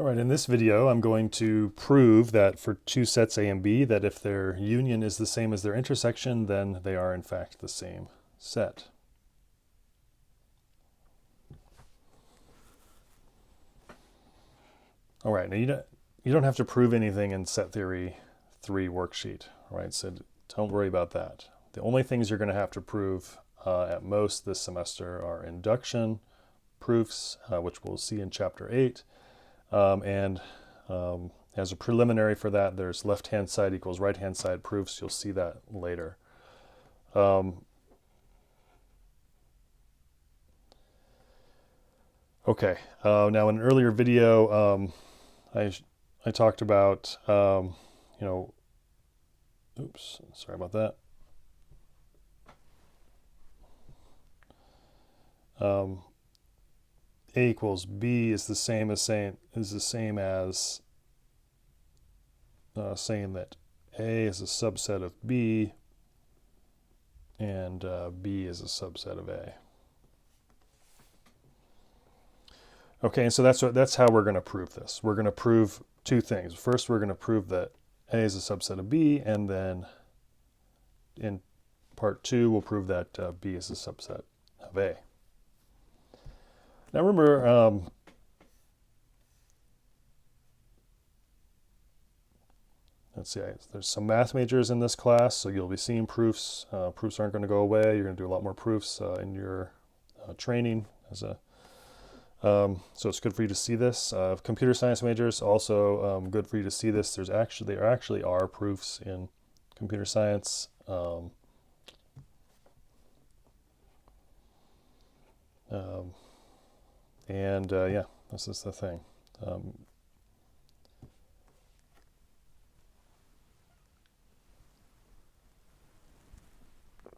All right, in this video, I'm going to prove that for two sets A and B, that if their union is the same as their intersection, then they are in fact the same set. All right, now you don't have to prove anything in Set Theory 3 worksheet, all right? So don't worry about that. The only things you're going to have to prove at most this semester are induction proofs, which we'll see in Chapter 8, and as a preliminary for that, there's left-hand side equals right-hand side proofs. You'll see that later. Okay, now in an earlier video, I talked about, oops, sorry about that. A equals B is the same as saying that A is a subset of B and B is a subset of A. Okay, and so that's how we're going to prove this. We're going to prove two things. First, we're going to prove that A is a subset of B, and then in part 2, we'll prove that B is a subset of A. Now remember, let's see, there's some math majors in this class, so you'll be seeing proofs. Proofs aren't going to go away. You're going to do a lot more proofs in your training as a so it's good for you to see this. Computer science majors, also good for you to see this. There actually are proofs in computer science. Yeah, this is the thing.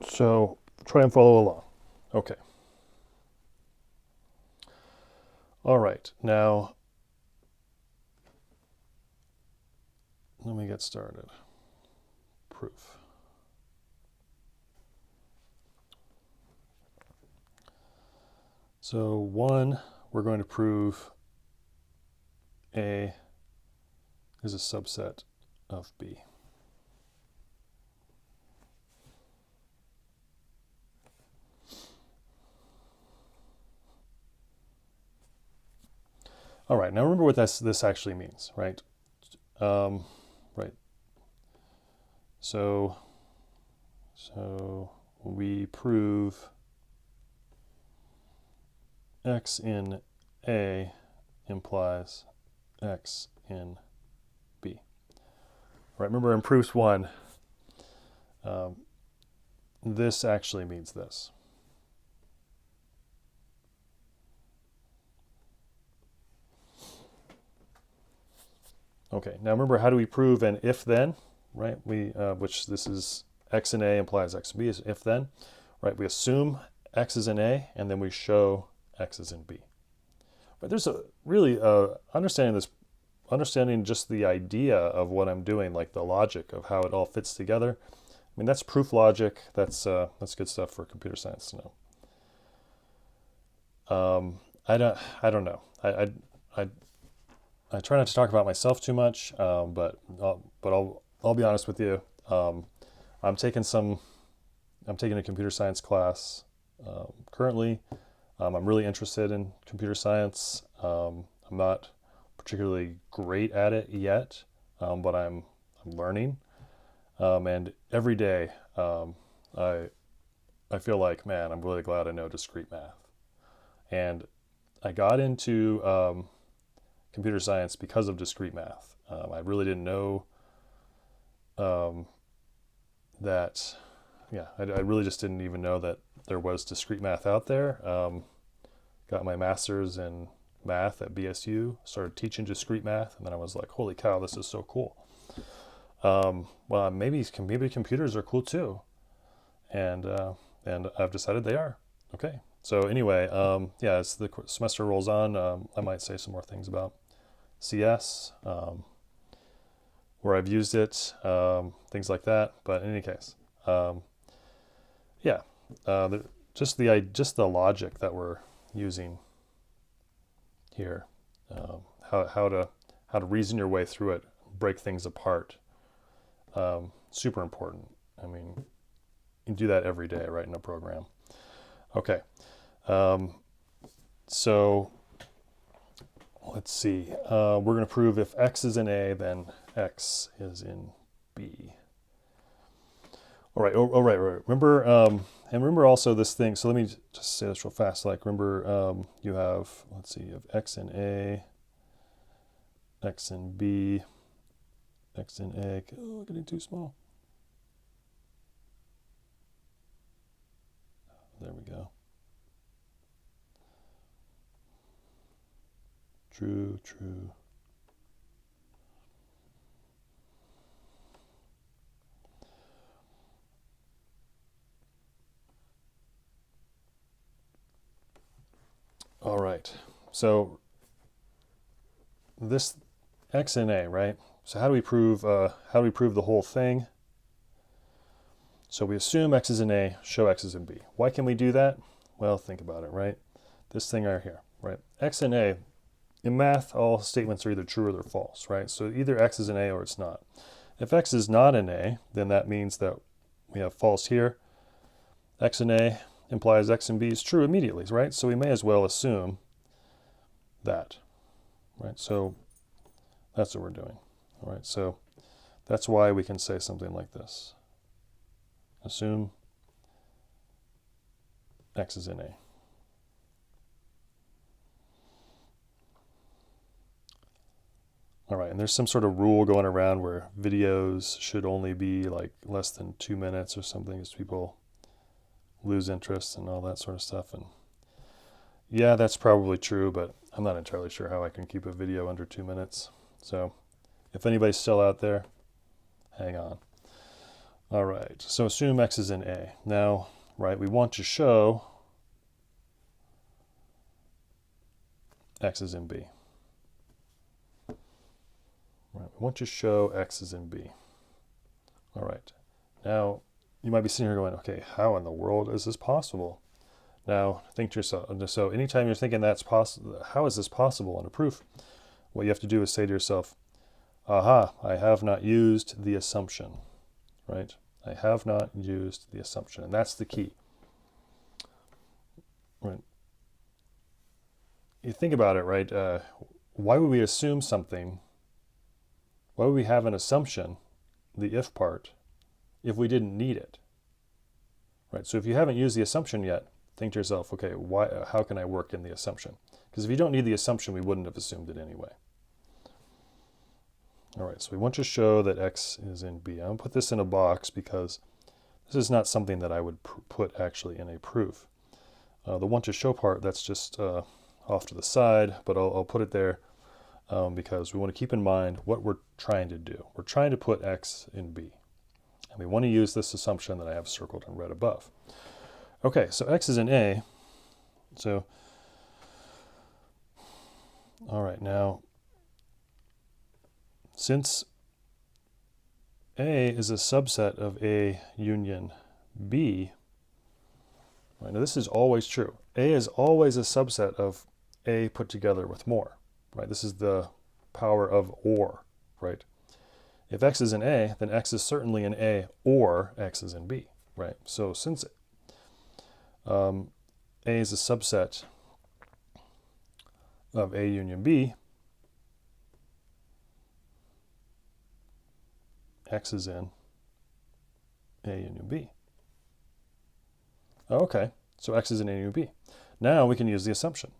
So try and follow along. Okay. All right, now let me get started. Proof. So 1, we're going to prove A is a subset of B. All right, now remember what this actually means, right? Right. So we prove X in A implies X in B. All right, remember in proofs 1, this actually means this. Okay, now remember, how do we prove an if-then, right? Which this is X in A implies X in B is if-then, right? We assume X is in A, and then we show X is in B. But there's a really understanding just the idea of what I'm doing, like the logic of how it all fits together. I mean, that's proof logic. That's good stuff for computer science to know. I don't know. I try not to talk about myself too much, but I'll be honest with you. I'm taking a computer science class currently. I'm really interested in computer science. I'm not particularly great at it yet, but I'm learning. And every day, I feel like, man, I'm really glad I know discrete math. And I got into computer science because of discrete math. I really didn't know that. Yeah, I really just didn't even know that there was discrete math out there. Got my master's in math at BSU, started teaching discrete math, and then I was like, holy cow, this is so cool. Well, maybe computers are cool too, and I've decided they are. Okay, so anyway, yeah, as the semester rolls on, I might say some more things about CS, where I've used it, things like that. But in any case, yeah, just the logic that we're using here, how to reason your way through it, break things apart. Super important. I mean, you do that every day, right, in a program. Okay. So let's see. We're going to prove if x is in A, then x is in B. All right. Oh, right. Remember, and remember also this thing. So let me just say this real fast. Like, remember, you have, let's see, you have x in A, x in B, x in A. Oh, getting too small. There we go. True, true. All right. So this x in A, right? So how do we prove the whole thing? So we assume x is in A, show x is in B. Why can we do that? Well, think about it, right? This thing right here, right? X in A, in math, all statements are either true or they're false, right? So either x is in A or it's not. If x is not in A, then that means that we have false here. X in A implies x in B is true immediately, right? So we may as well assume that, right? So that's what we're doing, all right? So that's why we can say something like this. Assume x is in A. All right, and there's some sort of rule going around where videos should only be like less than 2 minutes or something, as people lose interest and all that sort of stuff. And yeah, that's probably true, but I'm not entirely sure how I can keep a video under 2 minutes. So if anybody's still out there, hang on. All right, so assume x is in A. Now, right, we want to show x is in B. Right, we want to show x is in B. All right, now you might be sitting here going, okay, how in the world is this possible? Now, think to yourself, so anytime you're thinking that's possible, how is this possible in a proof? What you have to do is say to yourself, aha, I have not used the assumption, right? I have not used the assumption, and that's the key. Right? You think about it, right? Why would we assume something? Why would we have an assumption, the if part, if we didn't need it? Right? So if you haven't used the assumption yet, think to yourself, okay, how can I work in the assumption? Because if you don't need the assumption, we wouldn't have assumed it anyway. All right, so we want to show that x is in B. I'm going to put this in a box because this is not something that I would put actually in a proof. The want to show part, that's just off to the side, but I'll put it there because we want to keep in mind what we're trying to do. We're trying to put x in B. And we want to use this assumption that I have circled in red above. Okay, so x is in A. So, all right, now, since A is a subset of A union B, right, now this is always true. A is always a subset of A put together with more, right? This is the power of or, right? If x is in A, then x is certainly in A or x is in B, right? So since A is a subset of A union B, x is in A union B. Okay, so x is in A union B. Now we can use the assumption.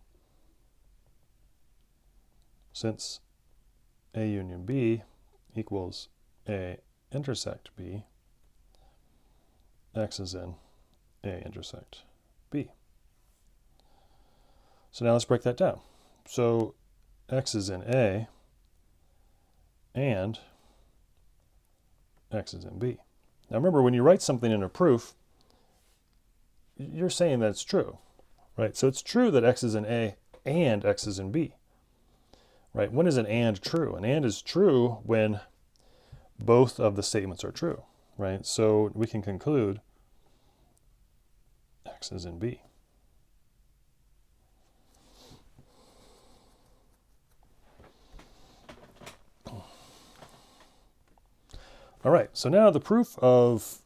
Since A union B equals A intersect B, x is in A intersect B. So now let's break that down. So x is in A and x is in B. Now remember, when you write something in a proof, you're saying that it's true, right? So it's true that x is in A and x is in B, right? When is an and true? An and is true when both of the statements are true, right? So we can conclude x is in B. All right, so now the proof of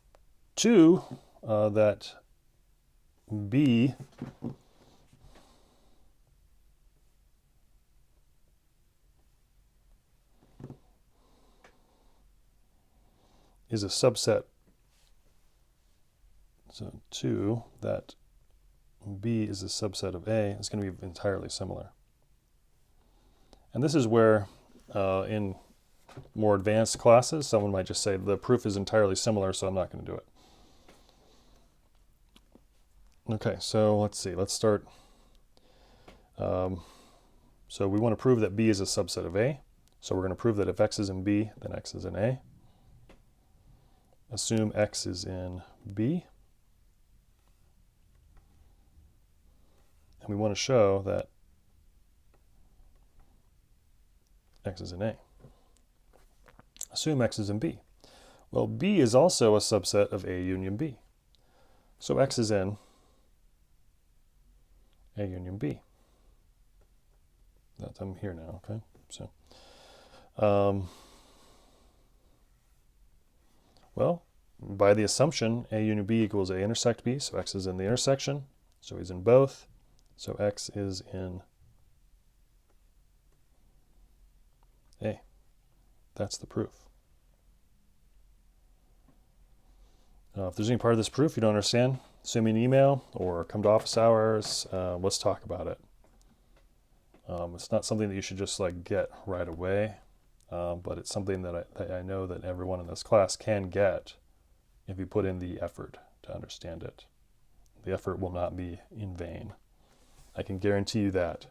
2 that B is a subset. So 2 that B is a subset of A is going to be entirely similar. And this is where in more advanced classes, someone might just say the proof is entirely similar, so I'm not going to do it. Okay, so let's see. Let's start. So we want to prove that B is a subset of A. So we're going to prove that if X is in B, then X is in A. Assume X is in B. And we want to show that X is in A. Assume X is in B. Well, B is also a subset of A union B. So X is in A union B. I'm here now, okay? So, well, by the assumption, A union B equals A intersect B, so X is in the intersection, so he's in both, so X is in A. That's the proof. If there's any part of this proof you don't understand, send me an email or come to office hours. Let's talk about it. It's not something that you should just like get right away, but it's something that I know that everyone in this class can get if you put in the effort to understand it. The effort will not be in vain. I can guarantee you that.